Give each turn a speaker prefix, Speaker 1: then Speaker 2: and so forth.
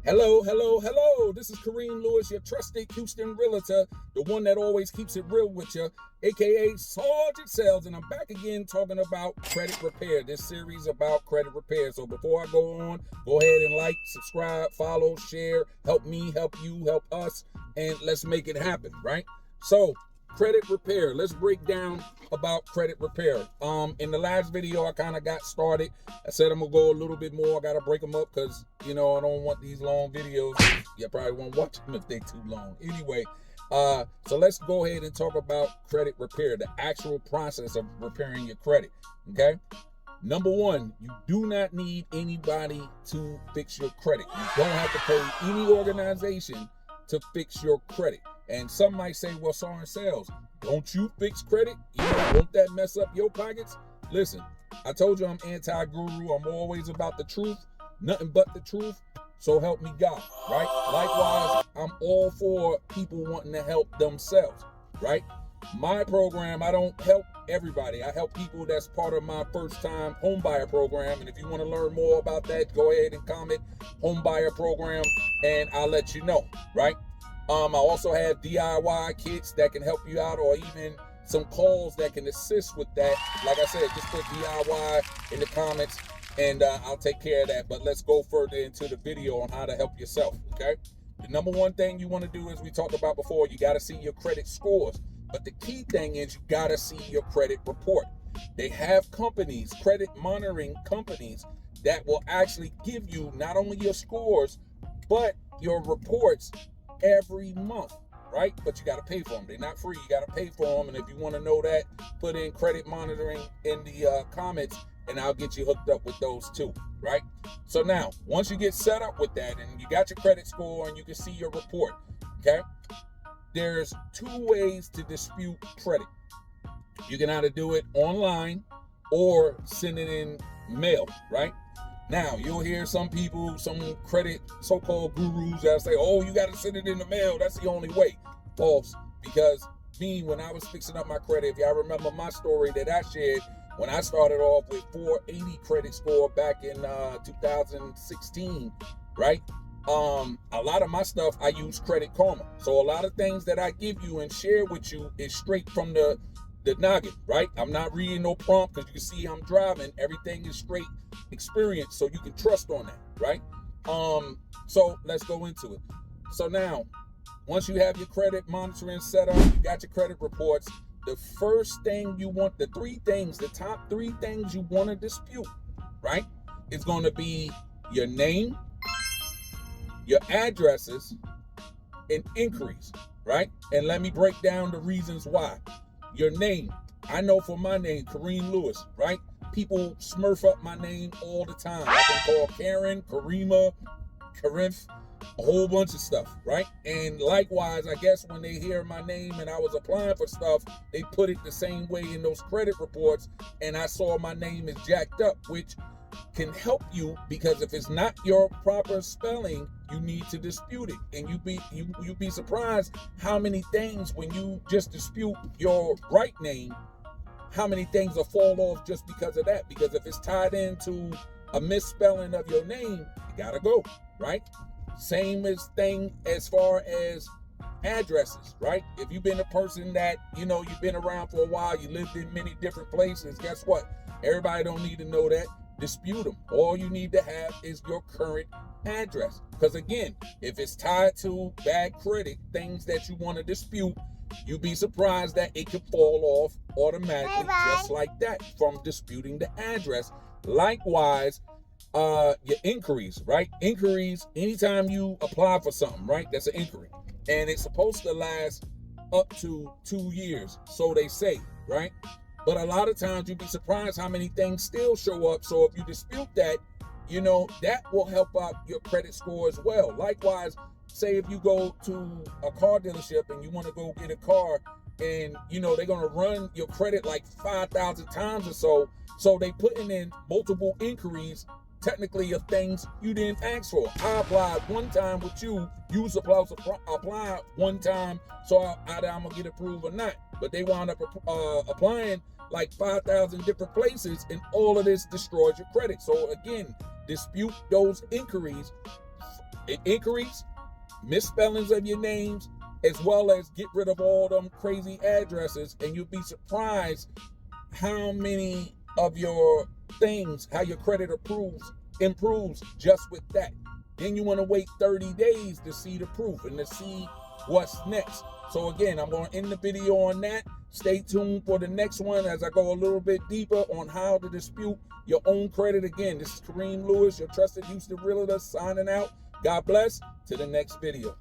Speaker 1: Hello, hello, hello. This is Kareem Lewis, your trusted Houston realtor, the one that always keeps it real with you, aka Sergeant Sales, and I'm back again talking about credit repair. This series about credit repair. So before I go on, go ahead and like, subscribe, follow, share, help me, help you, help us, and let's make it happen, right? So credit repair. Let's break down about credit repair. In the last video, I kind of got started. I said I'm gonna go a little bit more. I gotta break them up because I don't want these long videos. You probably won't watch them if they're too long. Anyway, so let's go ahead and talk about credit repair, the actual process of repairing your credit. Okay. Number one, you do not need anybody to fix your credit. You don't have to pay any organization to fix your credit. And some might say, well, Sergeant Sales, don't you fix credit? Won't that mess up your pockets? Listen, I told you I'm anti-guru. I'm always about the truth, nothing but the truth. So help me God, right? Likewise, I'm all for people wanting to help themselves, right? My program, I don't help everybody. I help people that's part of my first-time homebuyer program. And if you want to learn more about that, go ahead and comment homebuyer program, and I'll let you know, right? I also have DIY kits that can help you out, or even some calls that can assist with that. Like I said, just put DIY in the comments and I'll take care of that. But let's go further into the video on how to help yourself, okay? The number one thing you want to do, as we talked about before, you got to see your credit scores. But the key thing is you got to see your credit report. They have companies, credit monitoring companies, that will actually give you not only your scores, but your reports every month, right? But you got to pay for them. They're not free. You got to pay for them. And if you want to know that, put in credit monitoring in the comments, and I'll get you hooked up with those too, right? So now, once you get set up with that and you got your credit score and you can see your report, okay? There's two ways to dispute credit. You can either do it online or send it in mail, right? Now, you'll hear some people, some credit so-called gurus that say, oh, you got to send it in the mail. That's the only way. False. Because when I was fixing up my credit, if y'all remember my story that I shared, when I started off with 480 credit score back in 2016, right? A lot of my stuff, I use Credit Karma. So a lot of things that I give you and share with you is straight from the noggin, right? I'm not reading no prompt, because you can see I'm driving. Everything is straight experience, so you can trust on that, right? So let's go into it. So now, once you have your credit monitoring set up, you got your credit reports, the first thing you want, the top three things you want to dispute, right? It's going to be your name, your addresses, and inquiries, right? And let me break down the reasons why. Your name. I know for my name, Kareem Lewis, right? People smurf up my name all the time. I've been called Karen, Karima, Karinth, a whole bunch of stuff, right? And likewise, I guess when they hear my name and I was applying for stuff, they put it the same way in those credit reports, and I saw my name is jacked up, which can help you, because if it's not your proper spelling, you need to dispute it. And you'd be surprised how many things, when you just dispute your right name, how many things will fall off just because of that. Because if it's tied into a misspelling of your name, you gotta go, right? Same thing as far as addresses, right? If you've been a person that, you've been around for a while, you lived in many different places, guess what? Everybody don't need to know that. Dispute them. All you need to have is your current address. Because again, if it's tied to bad credit, things that you want to dispute, you'd be surprised that it could fall off automatically, just like that, from disputing the address. Likewise, your inquiries, right? Inquiries, anytime you apply for something, right? That's an inquiry. And it's supposed to last up to 2 years, so they say, right? But a lot of times you'd be surprised how many things still show up. So if you dispute that, that will help out your credit score as well. Likewise, say if you go to a car dealership and you want to go get a car, and they're going to run your credit like 5,000 times or so. So they putting in multiple inquiries, technically, of things you didn't ask for. I applied one time with you. You supposed to apply one time, so either I'm going to get approved or not. But they wound up applying like 5,000 different places, and all of this destroys your credit. So again, dispute those inquiries inquiries, misspellings of your names, as well as get rid of all them crazy addresses, and you'll be surprised how many of your things, how your credit improves just with that. Then you want to wait 30 days to see the proof and to see what's next. So again, I'm going to end the video on that. Stay tuned for the next one as I go a little bit deeper on how to dispute your own credit. Again, this is Kareem Lewis, your trusted Houston realtor, signing out. God bless. To the next video.